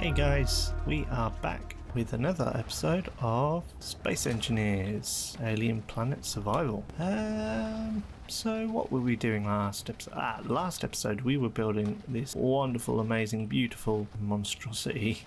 Hey guys, we are back with another episode of Space Engineers, Alien Planet Survival. So what were we doing last episode? Last episode we were building this wonderful, amazing, beautiful monstrosity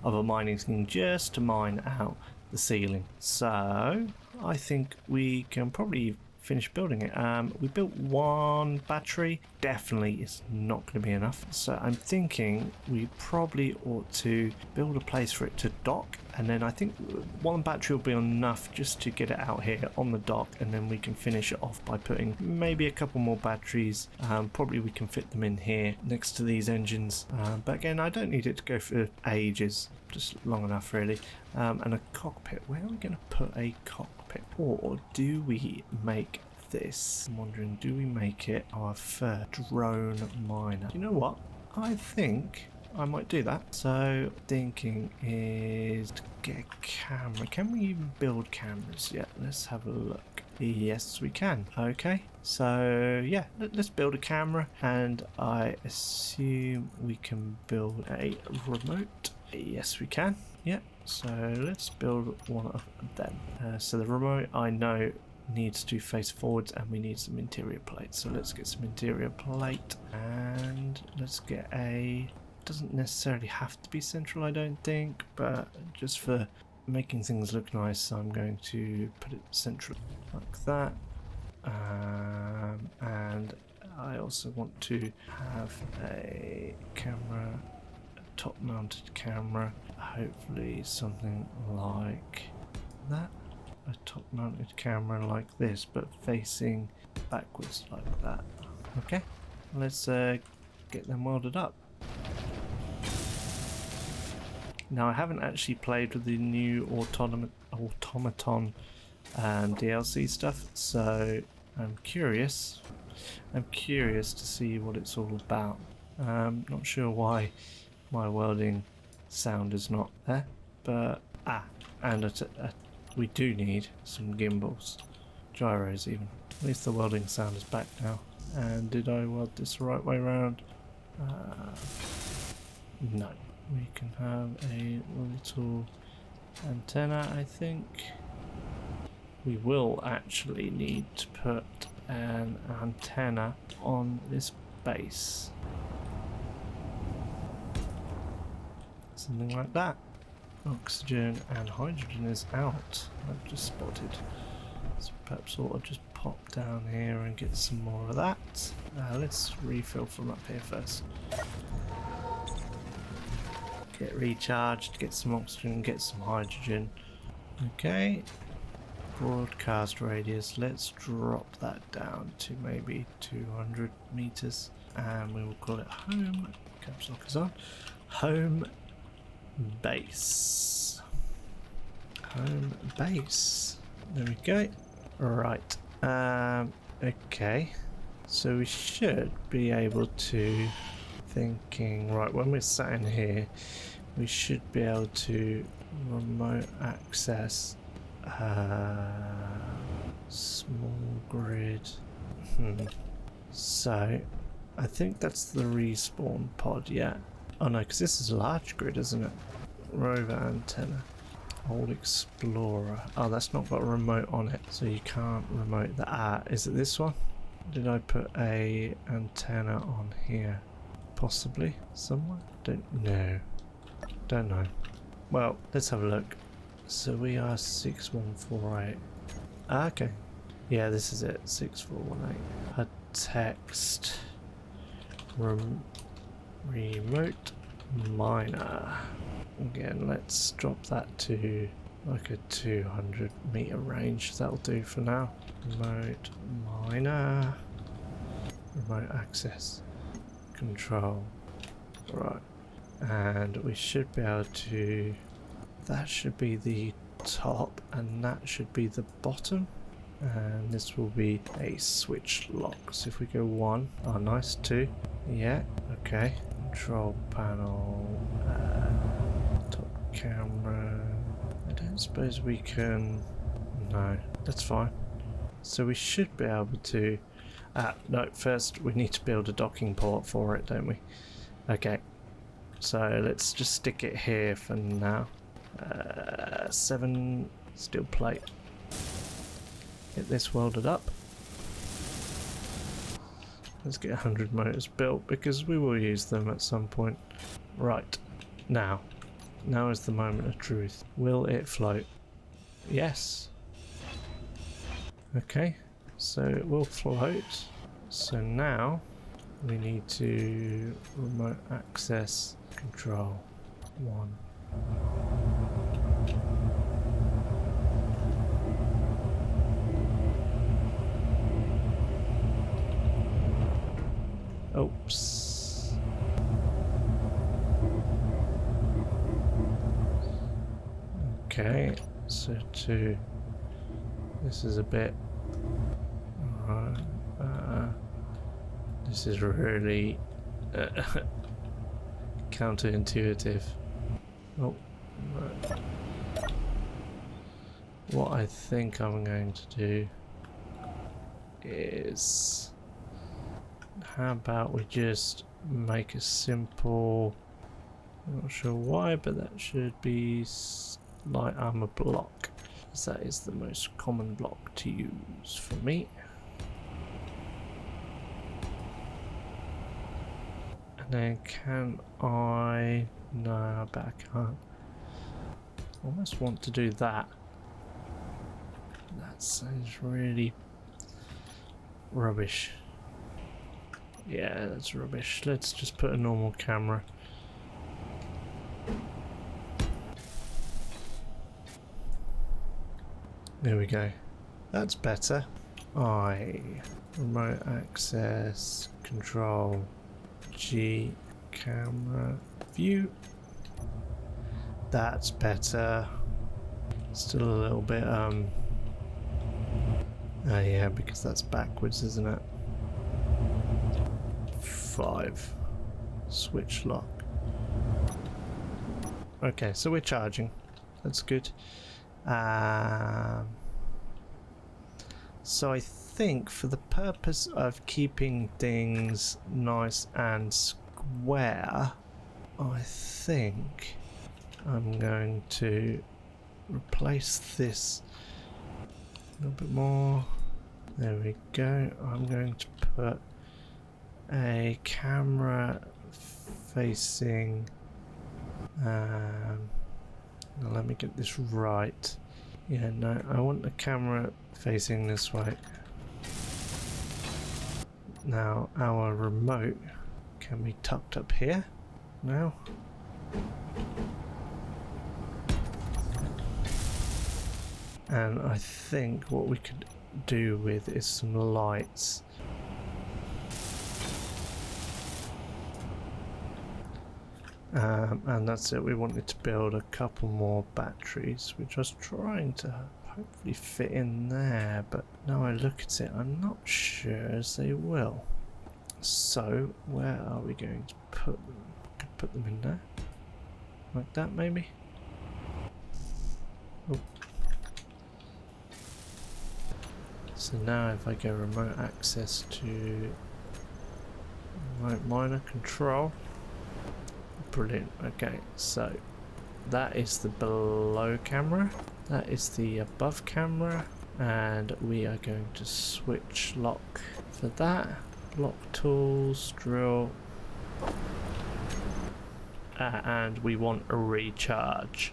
of a mining thing just to mine out the ceiling. So I think we can probably finish building it. We built one battery. Definitely is not going to be enough, so I'm thinking we probably ought to build a place for it to dock, and then I think one battery will be enough just to get it out here on the dock, and then we can finish it off by putting maybe a couple more batteries. Probably we can fit them in here next to these engines, but again I don't need it to go for ages, just long enough really. And a cockpit, where are we going to put a cockpit? Or do we make this? I'm wondering, do we make it our first drone miner? You know what? I think I might do that. So thinking is to get a camera. Can we even build cameras yet? Let's have a look. Yes, we can. Okay, so yeah, let's build a camera, and I assume we can build a remote. Yes, we can. Yep. So let's build one of them. So the remote, I know, needs to face forwards, and we need some interior plates. So let's get some interior plate, and let's get a... doesn't necessarily have to be central, I don't think, but just for making things look nice, I'm going to put it central like that. And I also want to have a camera, top mounted camera, hopefully something like that. A top mounted camera like this, but facing backwards like that. Okay, let's get them welded up. Now I haven't actually played with the new automaton DLC stuff, so I'm curious to see what it's all about. Not sure why my welding sound is not there, but and we do need some gimbals, gyros even. At least the welding sound is back now. And did I weld this the right way around? No. We can have a little antenna, I think. We will actually need to put an antenna on this base. Something like that. Oxygen and hydrogen is out, I've just spotted. So perhaps ought to just pop down here and get some more of that. Let's refill from up here first. Get recharged, get some oxygen, get some hydrogen. Okay. Broadcast radius, let's drop that down to maybe 200 meters, and we will call it home. Caps lock is on. Home base. Home base. There we go. Right. Okay. So we should be able to, thinking, right, when we're sat in here, we should be able to remote access small grid. So I think that's the respawn pod, yeah. Oh no, because this is a large grid, isn't it? Rover antenna. Old Explorer. Oh, that's not got a remote on it, so you can't remote that. Is it this one? Did I put a antenna on here? Possibly somewhere? Don't know. Well, let's have a look. So we are 6148. Okay. Yeah, this is it. 6418. A text. Remote miner. Again, let's drop that to like a 200 meter range. That'll do for now. Remote miner. Remote access. Control. Right. And we should be able to... that should be the top, and that should be the bottom. And this will be a switch lock. So if we go 1, oh nice, 2, yeah, okay. Control panel, top camera. I don't suppose we can, no, that's fine. So we should be able to, no, first we need to build a docking port for it, don't we? Okay, So let's just stick it here for now. 7 steel plate. Get this welded up. Let's get 100 motors built because we will use them at some point. Right, now is the moment of truth. Will it float? Yes. Okay, so it will float. So now we need to remote access control 1. Oops. Okay, so 2. This is a bit... this is really counterintuitive. Oh, right. What I think I'm going to do is... how about we just make a simple... I'm not sure why, but that should be light armor block, because that is the most common block to use for me. And then can I... no, I bet I can't. I almost want to do that. That sounds really rubbish. Yeah, that's rubbish. Let's just put a normal camera. There we go. That's better. Remote access control G camera view. That's better. Still a little bit yeah, because that's backwards, isn't it? 5 switch lock. Okay, so we're charging. That's good. So I think for the purpose of keeping things nice and square, I think I'm going to replace this a little bit more. There we go. I'm going to put a camera facing... now let me get this right. Yeah, no, I want the camera facing this way. Now our remote can be tucked up here now. And I think what we could do with is some lights. And that's it. We wanted to build a couple more batteries, which I was trying to hopefully fit in there, but now I look at it, I'm not sure as they will. So where are we going to put them? Put them in there, like that maybe. Oh. So now if I go remote access to remote miner control. Brilliant. Okay, so that is the below camera, that is the above camera, and we are going to switch lock for that. Block tools, drill, and we want a recharge,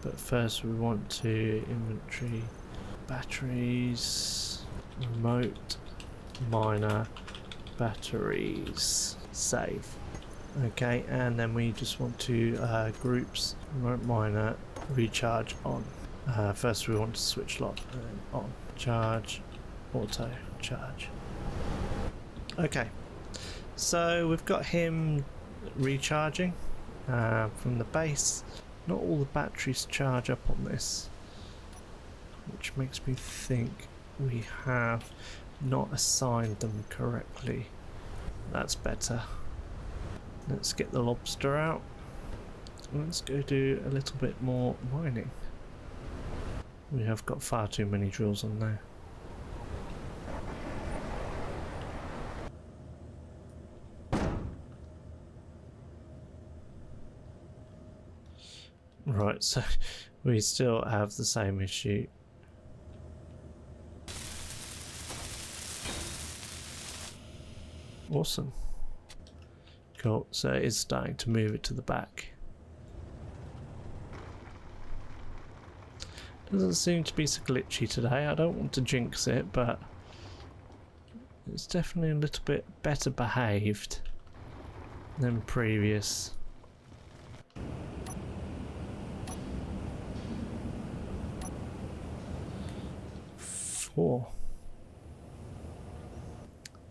but first we want to inventory batteries, remote miner batteries, save. Okay, and then we just want to groups remote miner recharge on. First we want to switch lock and then on, charge, auto charge. Okay, so we've got him recharging from the base. Not all the batteries charge up on this, which makes me think we have not assigned them correctly. That's better. Let's get the lobster out. Let's go do a little bit more mining. We have got far too many drills on there. Right, so we still have the same issue. Awesome. Cool, so it's starting to move it to the back. Doesn't seem to be so glitchy today. I don't want to jinx it, but it's definitely a little bit better behaved than previous.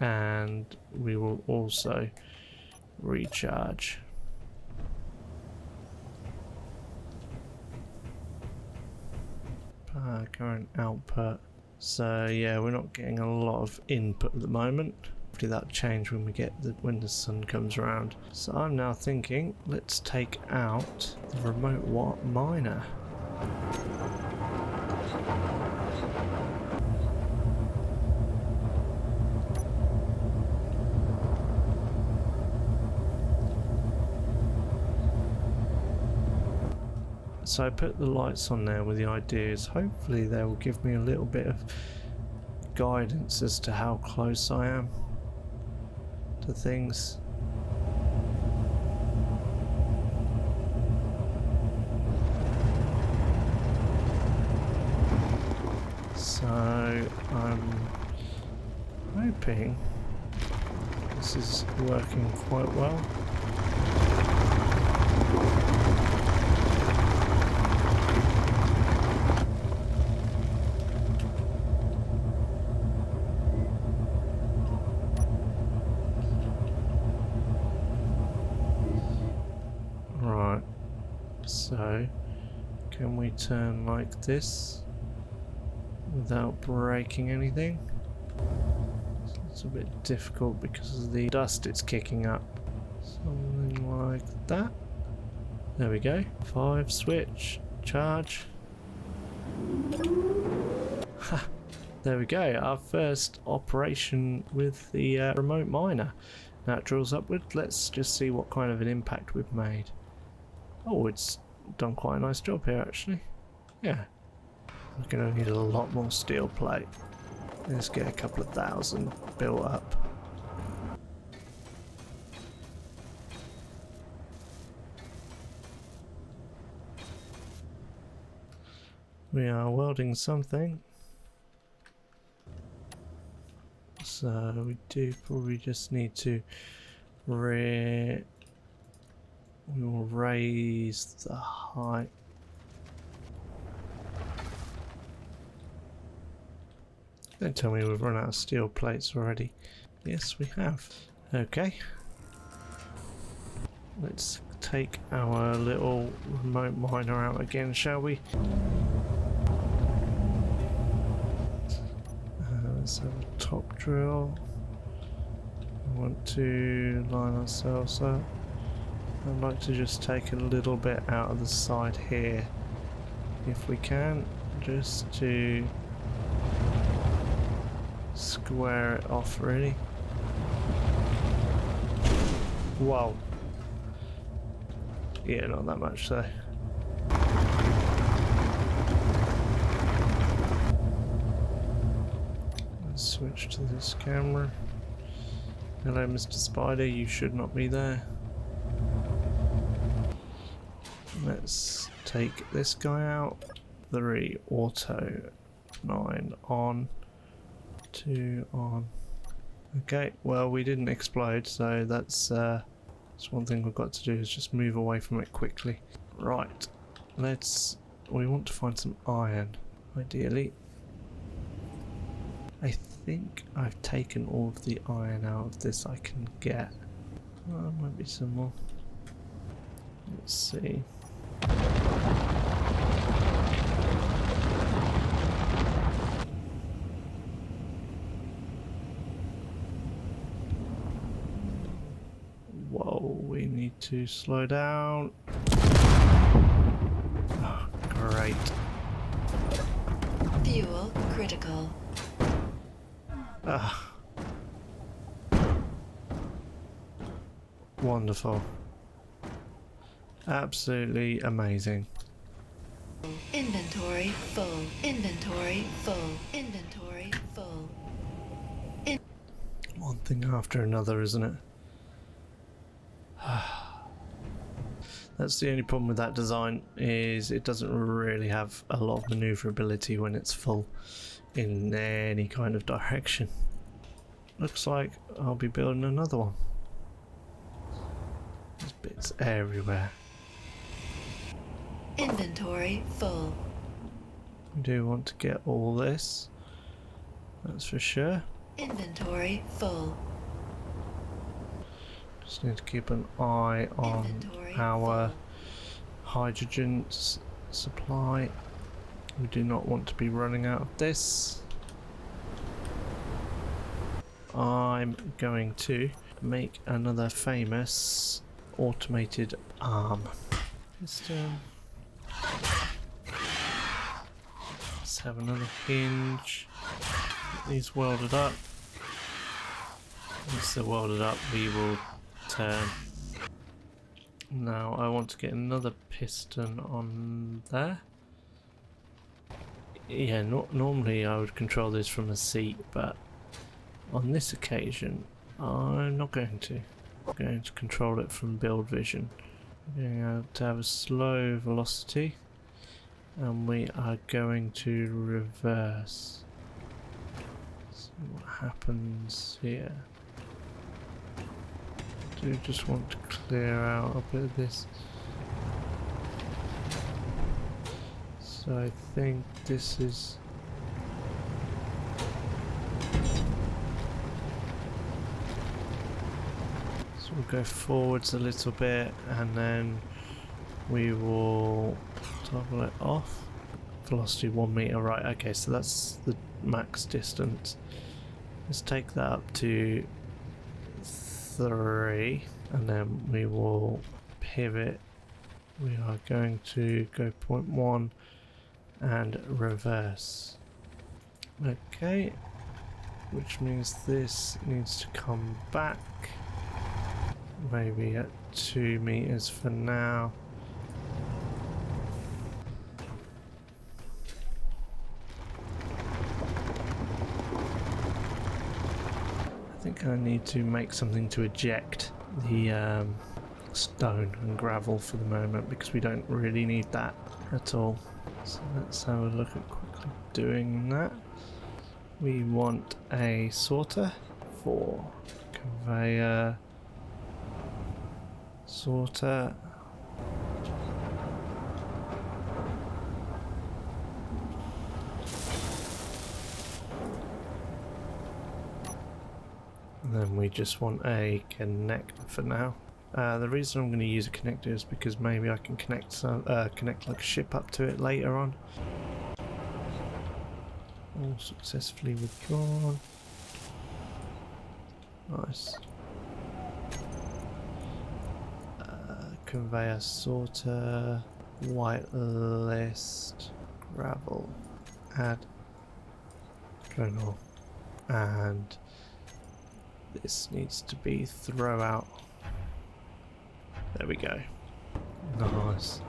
And we will also recharge. Current output. So yeah, we're not getting a lot of input at the moment. Hopefully that'll change when the sun comes around. So I'm now thinking, let's take out the remote miner. So I put the lights on there with the ideas. Hopefully they will give me a little bit of guidance as to how close I am to things. So I'm hoping this is working quite well. Right, so can we turn like this without breaking anything? It's a bit difficult because of the dust it's kicking up. Something like that. There we go. 5, switch, charge. Ha! There we go. Our first operation with the remote miner. Now it drills upward. Let's just see what kind of an impact we've made. Oh, it's done quite a nice job here actually. Yeah. We're going to need a lot more steel plate. Let's get a couple of thousand built up. We are welding something. So we do probably just need to we will raise the height. Don't tell me we've run out of steel plates already. Yes, we have. Okay. Let's take our little remote miner out again, shall we? Let's have a top drill. I want to line ourselves up. I'd like to just take a little bit out of the side here, if we can, just to square it off really. Wow. Yeah, not that much though. Let's switch to this camera. Hello Mr. Spider, you should not be there. Let's take this guy out. 3 auto, 9 on, 2 on. Okay, well we didn't explode, so that's one thing we've got to do is just move away from it quickly. Right, we want to find some iron, ideally. I think I've taken all of the iron out of this I can get. Oh, there might be some more. Let's see. Whoa, we need to slow down. Oh, great. Fuel critical. Ah. Wonderful. Absolutely amazing. Inventory full. Inventory full. Inventory full. One thing after another, isn't it? That's the only problem with that design, is it doesn't really have a lot of maneuverability when it's full in any kind of direction. Looks like I'll be building another one. There's bits everywhere. Inventory full. I do want to get all this, that's for sure. Inventory full. Just need to keep an eye on Inventory our full. hydrogen supply. We do not want to be running out of this. I'm going to make another famous automated arm. Just let's have another hinge. Get these welded up. Once they're welded up, we will turn. Now I want to get another piston on there. Yeah, normally I would control this from a seat, but on this occasion I'm not going to. I'm going to control it from build vision. We're going to have a slow velocity, and we are going to reverse. See what happens here. I do just want to clear out a bit of this. So I think this is... So we'll go forwards a little bit, and then we will toggle it off. Velocity 1 meter, right, okay, so that's the max distance. Let's take that up to 3, and then we will pivot. We are going to go 0.1 and reverse. Okay, which means this needs to come back, maybe at 2 meters for now. I think I need to make something to eject the stone and gravel for the moment, because we don't really need that at all. So let's have a look at quickly doing that. We want a sorter for conveyor, sorter. And then we just want a connector for now. The reason I'm going to use a connector is because maybe I can connect like a ship up to it later on. All successfully withdrawn. Nice. Conveyor sorter, whitelist, gravel, add, journal, and this needs to be throw out. There we go. Nice.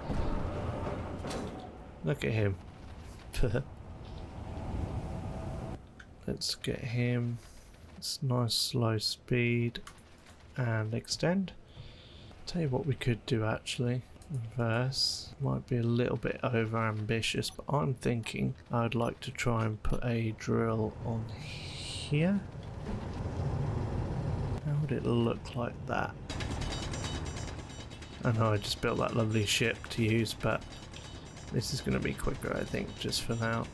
Look at him. Let's get him. It's nice slow speed and extend. Tell you what we could do actually. Reverse. Might be a little bit over ambitious, but I'm thinking I'd like to try and put a drill on here. How would it look like that? I know I just built that lovely ship to use, but this is going to be quicker, I think, just for now.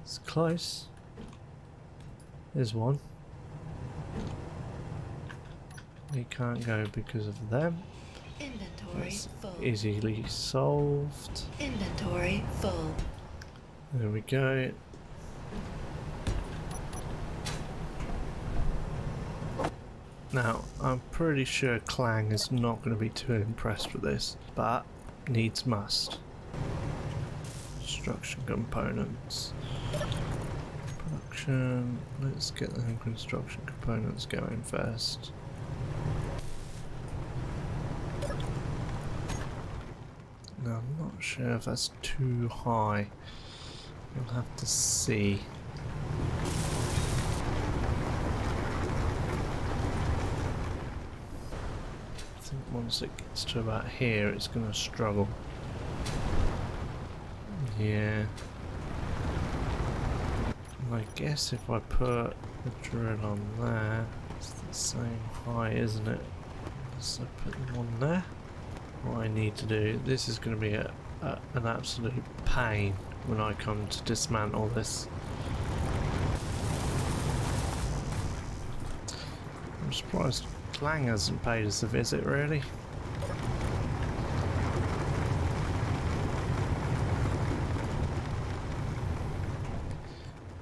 It's close. There's one. they can't go because of them. Inventory That's full. easily solved. Inventory full. There we go. Now, I'm pretty sure Clang is not going to be too impressed with this, but needs must. Construction components. Production. Let's get the construction components going first. Now, I'm not sure if that's too high. We'll have to see. I think once it gets to about here, it's going to struggle. Yeah. And I guess if I put the drill on there, it's the same height, isn't it? So I put them on there. What I need to do, this is going to be an absolute pain when I come to dismantle this. I'm surprised Clang hasn't paid us a visit, really.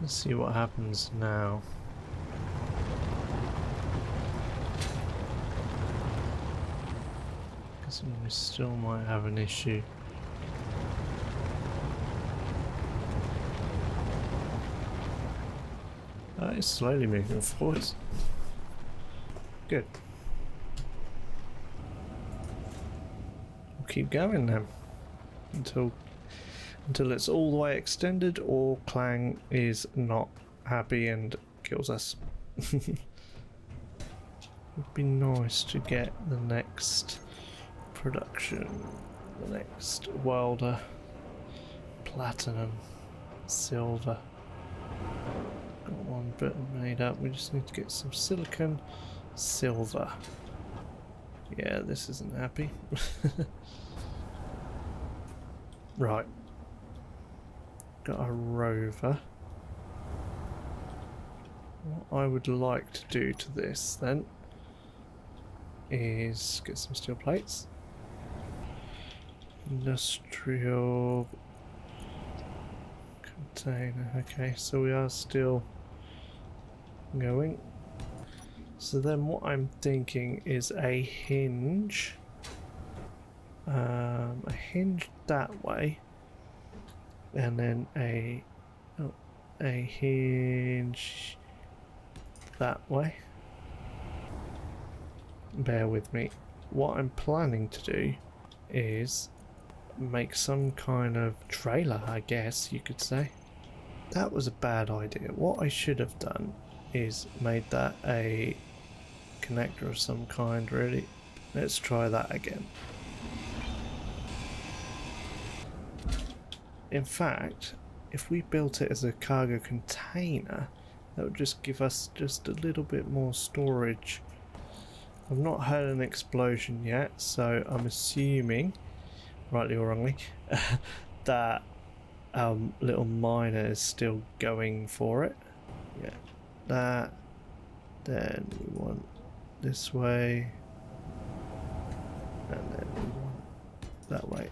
Let's see what happens now. Guess we still might have an issue. It's slowly moving forwards. Good. We'll keep going then until it's all the way extended or Clang is not happy and kills us. It would be nice to get the next production, the next welder, platinum, silver. Got one bit made up, we just need to get some silicon, silver. Yeah, this isn't happy. Right. Got a rover. What I would like to do to this then is get some steel plates. Industrial container. Okay, so we are still going. So then what I'm thinking is a hinge. A hinge that way. And then a hinge that way. Bear with me. What I'm planning to do is make some kind of trailer, I guess you could say. That was a bad idea. What I should have done is made that a connector of some kind, really. Let's try that again. In fact, if we built it as a cargo container, that would just give us just a little bit more storage. I've not heard an explosion yet, so I'm assuming, rightly or wrongly, that little miner is still going for it. Yeah, that. Then we want this way, and then we want that way.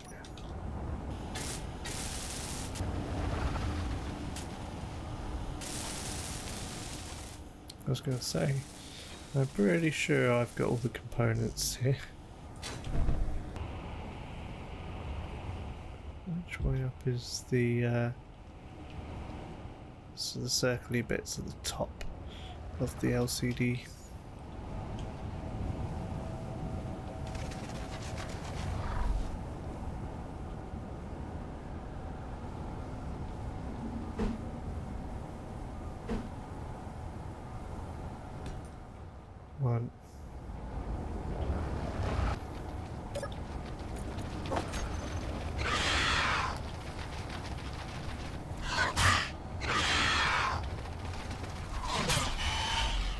I was going to say, I'm pretty sure I've got all the components here. Which way up is the so the circly bits at the top of the LCD? One.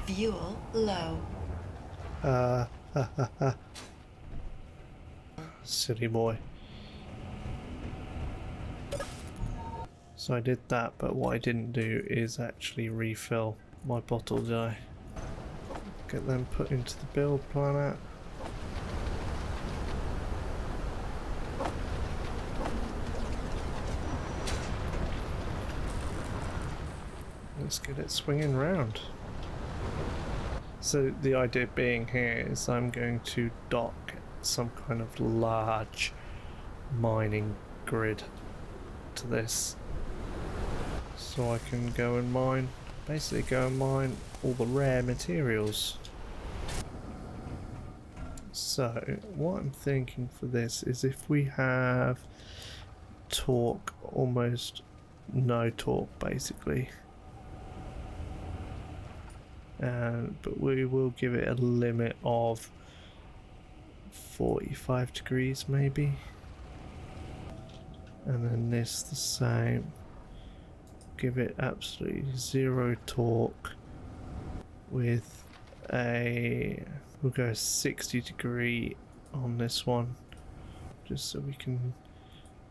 Fuel low. Silly boy. So I did that, but what I didn't do is actually refill my bottle, did I? get them put into the build planet. Let's get it swinging round. So the idea being here is I'm going to dock some kind of large mining grid to this, so I can go and mine, basically go and mine all the rare materials. So what I'm thinking for this is if we have torque, almost no torque basically, but we will give it a limit of 45 degrees maybe, and then this the same, give it absolutely zero torque with we'll go 60 degree on this one, just so we can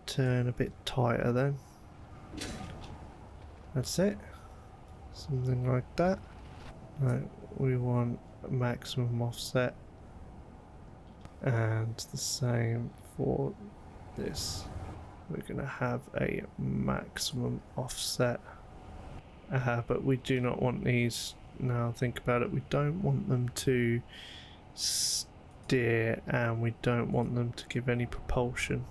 turn a bit tighter then. That's it, something like that. Right, we want a maximum offset, and the same for this. We're going to have a maximum offset, but we do not want these, now think about it, we don't want them to steer, and we don't want them to give any propulsion.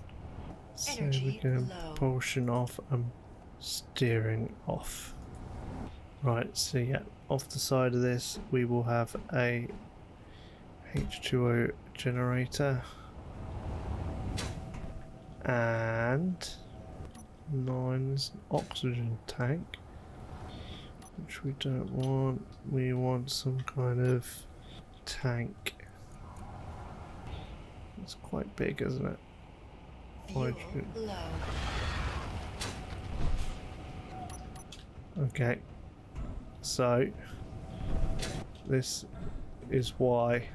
So we're going to propulsion off and steering off. Right, so yeah, off the side of this we will have a H2O generator and 9 is an oxygen tank, which we don't want. We want some kind of tank. It's quite big, isn't it? Hydrogen. Okay, so this is why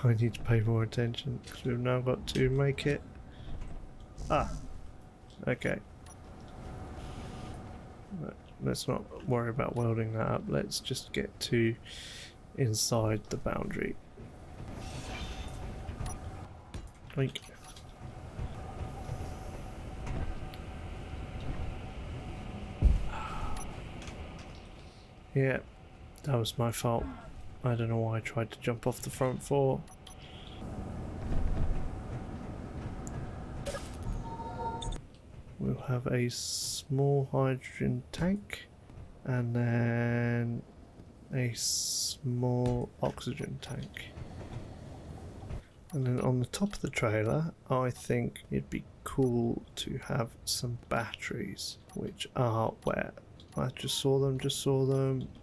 I need to pay more attention, because we've now got to make it. Okay. Let's not worry about welding that up. Let's just get to inside the boundary. Like, yeah, that was my fault. I don't know why I tried to jump off the front for. We'll have a small hydrogen tank and then a small oxygen tank. And then on the top of the trailer, I think it'd be cool to have some batteries, which are where I just saw them.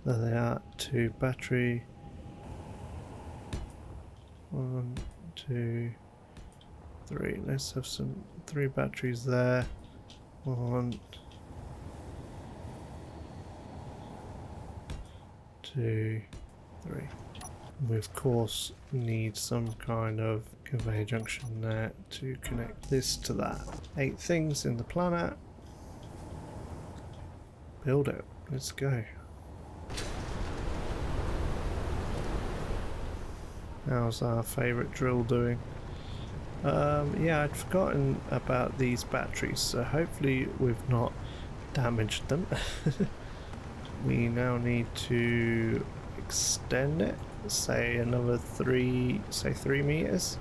There they are, 2 battery. 1, 2, 3. Let's have some 3 batteries there. 1, 2, 3. We of course need some kind of conveyor junction there to connect this to that. 8 things in the planet. Build it. Let's go. How's our favourite drill doing? Yeah, I'd forgotten about these batteries, so hopefully we've not damaged them. We now need to extend it, say another 3 meters,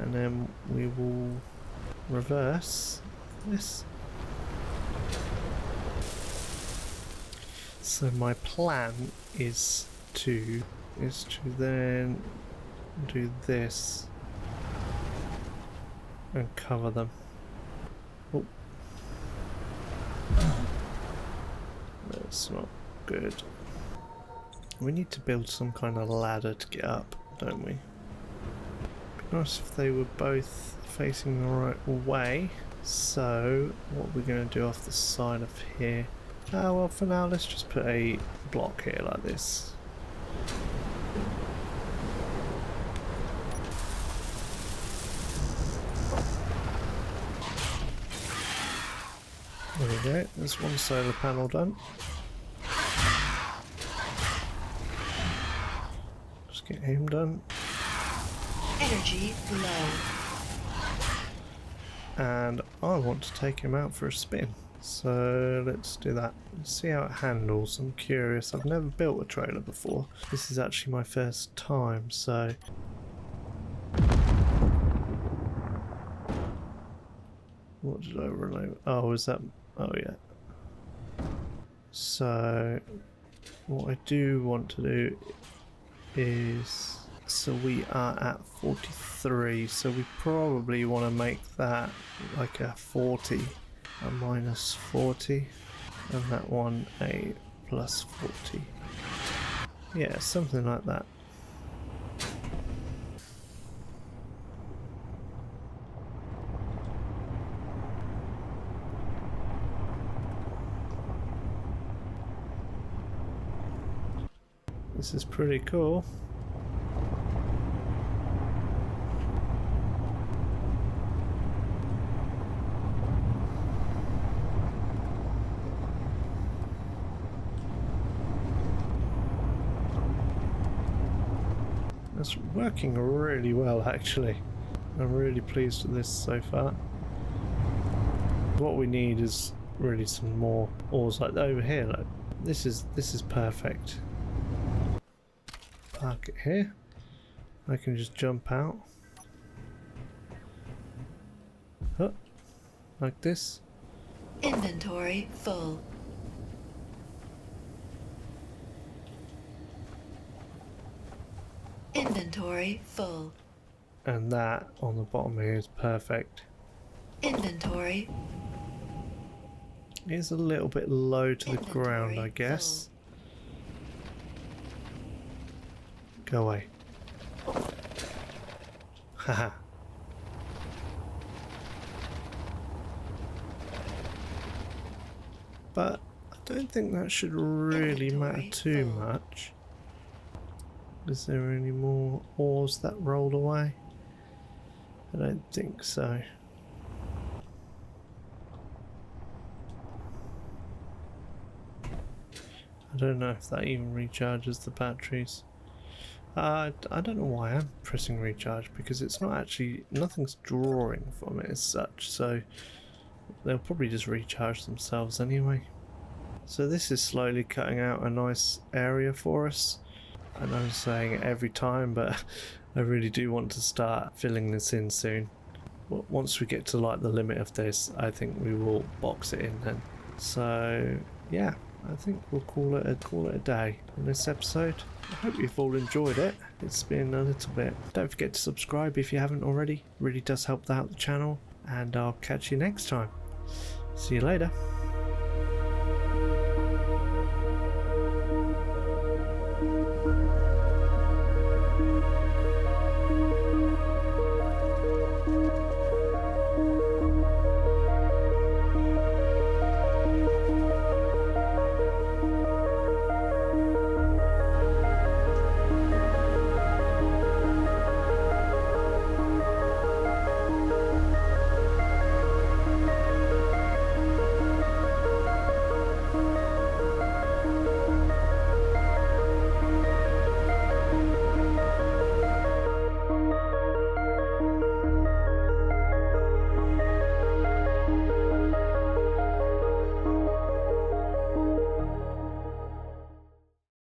and then we will reverse this. So my plan is to then do this and cover them. Oh, that's not good. We need to build some kind of ladder to get up, don't we? It'd be nice if they were both facing the right way. So what we're going to do off the side of here, well, for now let's just put a block here like this. There we go, there's one solar panel done. get him done. Energy low. And I want to take him out for a spin. So let's do that. Let's see how it handles. I'm curious. I've never built a trailer before. This is actually my first time, so... What did I rename? Oh, is that... Oh, yeah. So, what I do want to do is... So we are at 43, so we probably want to make that like a 40, a minus 40, and that one a plus 40. Yeah, something like that. This is pretty cool. It's working really well, actually. I'm really pleased with this so far. What we need is really some more oars like over here. Like, this is perfect. Park it here. I can just jump out. Huh, like this. Inventory full. Inventory full. And that on the bottom here is perfect. Inventory. It's a little bit low to the ground, I guess. Go away. Haha. But I don't think that should really matter too much. Is there any more oars that rolled away? I don't think so. I don't know if that even recharges the batteries. I don't know why I'm pressing recharge, because it's not actually, nothing's drawing from it as such, so they'll probably just recharge themselves anyway. So this is slowly cutting out a nice area for us. I know I'm saying it every time, but I really do want to start filling this in soon. Once we get to like the limit of this, I think we will box it in then. So yeah, I think we'll call it a day on this episode. I hope you've all enjoyed it. It's been a little bit. Don't forget to subscribe if you haven't already. It really does help out the channel, and I'll catch you next time. See you later.